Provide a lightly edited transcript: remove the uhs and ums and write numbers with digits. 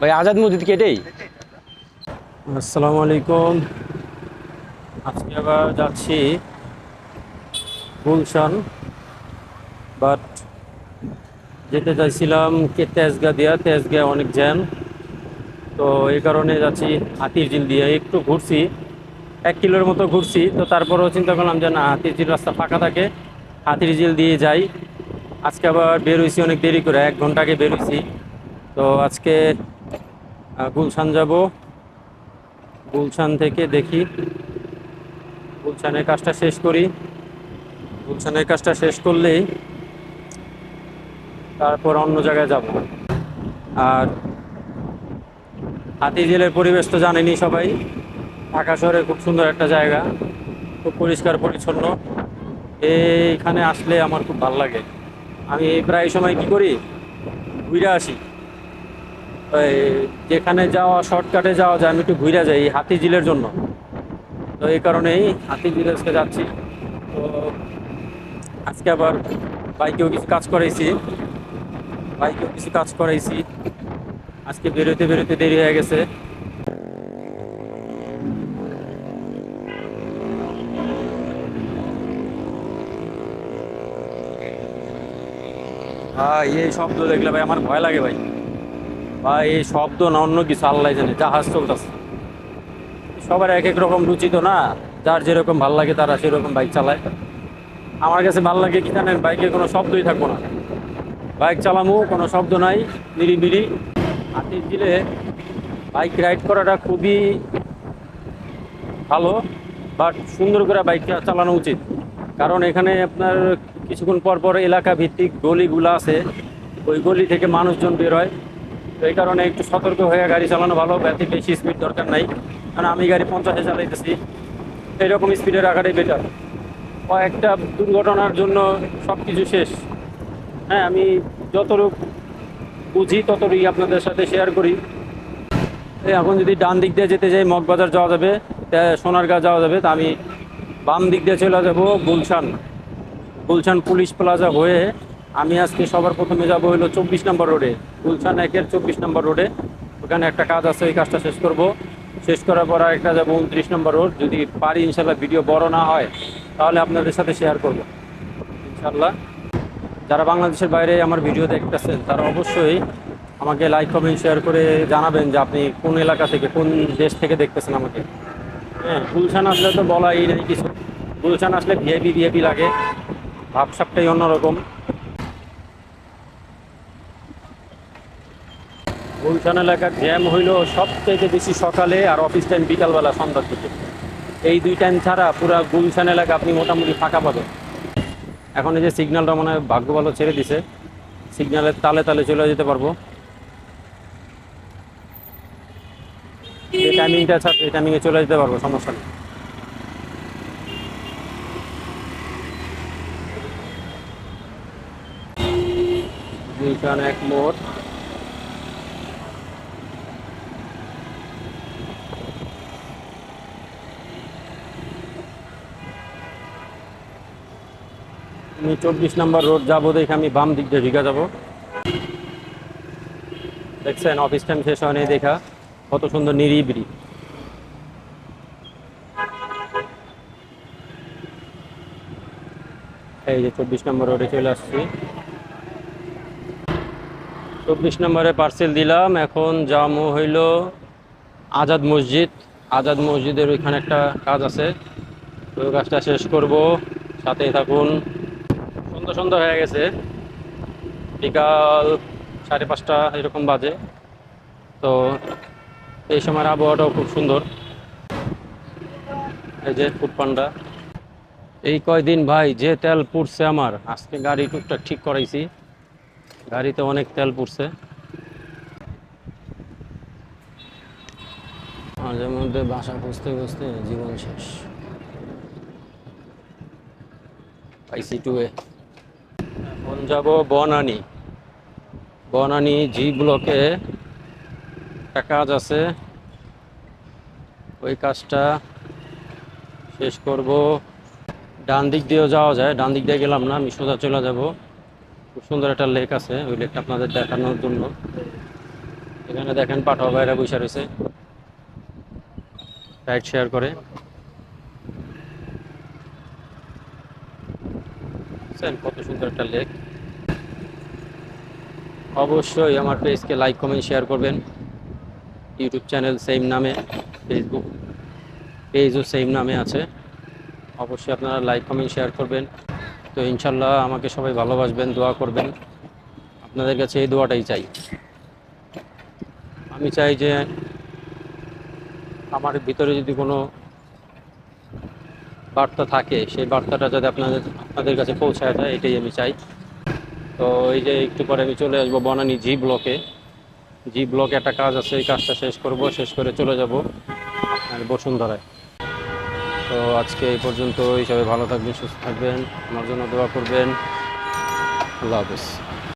ভাই আজাদ মসজিদ কি এটাই? আসসালামু আলাইকুম। আজকে আবার যাচ্ছি গুলশান, বাট যেতে চাইছিলাম তেজগাঁ দিয়া। তেজগাঁ অনেক জ্যাম, তো এই কারণে যাচ্ছি হাতির ঝিল দিয়ে। একটু ঘুরছি, 1 কিলোর মতো ঘুরছি, তো তারপরেও চিন্তা করলাম যে না, হাতির ঝিল রাস্তা ফাঁকা থাকে, হাতির ঝিল দিয়ে যাই। আজকে আবার বেরোইছি অনেক দেরি করে, 1 ঘন্টা আগে বেরোইছি। তো আজকে গুলশান যাব। গুলশান থেকে দেখি, গুলশানের কাজটা শেষ করি। গুলশানের কাজটা শেষ করলেই তারপর অন্য জায়গায় যাব। আর হাতিঝিলের পরিবেশ তো জানেনই সবাই, ঢাকা শহরে খুব সুন্দর একটা জায়গা, খুব পরিষ্কার পরিচ্ছন্ন। এইখানে আসলে আমার খুব ভালো লাগে। আমি প্রায় সময় কি করি, ঘুরে আসি। ওই যেখানে যাওয়া শর্টকাটে যাওয়া যায়, আমি একটু ঘুরে যাই এই হাতিঝিলের জন্য। তো এই কারণেই হাতিঝিল আজকে যাচ্ছি। তো আজকে আবার বাইকেও কিছু কাজ করাইছি, আজকে বেরোতে বেরোতে দেরি হয়ে গেছে। ভাই এই শব্দ দেখলে ভাই আমার ভয় লাগে ভাই। ভাই এই শব্দ না অন্য কিছু, আল্লাহ জানে, জাহাজ চলতেছে। সবার এক এক রকম রুচি তো না, যার যেরকম ভাল লাগে তারা সেরকম বাইক চালায়। আমার কাছে ভাল লাগে কি জানেন, বাইকে কোনো শব্দই থাকবো না, বাইক চালামু কোনো শব্দ নাই, নিরিবিলি। হাতির ঝিলে বাইক রাইড করাটা খুবই ভালো, বাট সুন্দর করে বাইক চালানো উচিত। কারণ এখানে আপনার কিছুক্ষণ পর পর এলাকা ভিত্তিক গলিগুলো আছে, ওই গলি থেকে মানুষজন বের হয়। তো এই কারণে একটু সতর্ক হয়ে গাড়ি চালানো ভালো, বেশি স্পিড দরকার নাই। কারণ আমি গাড়ি 50-এ চালাইতেছি, এইরকম স্পিডে রাখাটাই বেটার। কয়েকটা দুর্ঘটনার জন্য সব কিছু শেষ। হ্যাঁ, আমি যতটুকু বুঝি ততটুকুই আপনাদের সাথে শেয়ার করি। এখন যদি ডান দিক দিয়ে যেতে যাই মগবাজার যাওয়া যাবে, সোনারগাঁ যাওয়া যাবে, তা আমি বাম দিক দিয়ে চলে যাব গুলশান। গুলশান পুলিশ প্লাজা হয়ে আমি আজকে সবার প্রথমে যাব হলো 24 নম্বর রোডে, গুলশান 1-এর 24 নম্বর রোডে। ওখানে একটা কাজ আছে, ওই কাজটা শেষ করব। শেষ করার পর একটা যাব 29 নম্বর রোড। যদি পারি ইনশাল্লাহ, ভিডিও বড় না হয় তাহলে আপনাদের সাথে শেয়ার করব ইনশাল্লাহ। যারা বাংলাদেশের বাইরে আমার ভিডিও দেখতেছেন তারা অবশ্যই আমাকে লাইক কমেন্ট শেয়ার করে জানাবেন যে আপনি কোন এলাকা থেকে, কোন দেশ থেকে দেখতেছেন আমাকে। হ্যাঁ, গুলশান আসলে তো বলাই নেই কিছু, গুলশান আসলে ভিআইপি ভিআইপি লাগে, ভাবসাবটাই অন্যরকম। গুলশান এলাকার জ্যাম হইল সবথেকে বেশি সকালে, আর অফিস টাইম বিকালবেলা সন্ধ্যার দিকে। এই 2 টাইম ছাড়া পুরা গুলশান এলাকা আপনি মোটামুটি ফাঁকা পাবেন। এখন এই যে সিগন্যালটা মনে হয় ভাগ্য ভালো ছেড়ে দিছে, সিগন্যালের তালে তালে চলে যেতে পারবো। যে টাইমিংটা আছে এই টাইমিংয়ে চলে যেতে পারবো, সমস্যা নেই। গুলশান 1 মোড়। আমি 24 নম্বর রোড যাবো, দেখে আমি বাম দিক দিয়ে ঢিকা যাবো। দেখছেন অফিস টাইম শেষ হয়নি দেখা কত সুন্দর নিরিবিলি। এই যে 24 নম্বর রোডে চলে আসছি। 24 নম্বরে পার্সেল দিলাম, এখন যামো হইল আজাদ মসজিদ। আজাদ মসজিদের ওইখানে একটা কাজ আছে, ওই কাজটা শেষ করব, সাথেই থাকুন। সন্ধ্যা সন্ধ্যা হয়ে গেছে, বিকাল 5:30 এরকম বাজে। তো এই সময়ের আবহাওয়াটাও খুব সুন্দর। এই যে ফুড পান্ডা। এই কয়দিন ভাই যে তেল পুড়ছে আমার, আজকে গাড়ি টুকটাক ঠিক করাইছি, গাড়িতে অনেক তেল পুড়ছে। মাঝে মধ্যে বাসা খুঁজতে খুঁজতে জীবন শেষ। পাইছি টুয়ে। এখন যাব বনানী। বনানী জি ব্লকে একটা কাজ আছে, ওই কাজটা শেষ করব। ডান দিক দিয়েও যাওয়া যায়, ডান দিক দিয়ে গেলাম না, আমি সোজা চলে যাব। খুব সুন্দর একটা লেক আছে, ওই লেকটা আপনাদের দেখানোর জন্য। এখানে দেখেন পাঠক ভাইরা বসে রয়েছে, রাইড শেয়ার করে। বুঝছেন কত সুন্দর একটা লেক। অবশ্যই আমার পেজকে লাইক কমেন্ট শেয়ার করবেন। ইউটিউব চ্যানেল সেম নামে, ফেসবুক পেজও সেম নামে আছে। অবশ্যই আপনারা লাইক কমেন্ট শেয়ার করবেন। তো ইনশাল্লাহ আমাকে সবাই ভালোবাসবেন, দোয়া করবেন। আপনাদের কাছে এই দোয়াটাই চাই। আমি চাই যে আমার ভিতরে যদি কোনো বার্তা থাকে, সেই বার্তাটা যাতে আপনাদের কাছে পৌঁছায় যায়, এটাই আমি চাই। তো এই যে একটু পরে আমি চলে আসবো বনানী জি ব্লকে। জি ব্লকে একটা কাজ আছে, এই কাজটা শেষ করব, শেষ করে চলে যাব আর বসুন্ধরায়। তো আজকে এই পর্যন্তই। সবাই ভালো থাকবেন, সুস্থ থাকবেন, আমার জন্য দোয়া করবেন। আল্লাহ হাফেজ।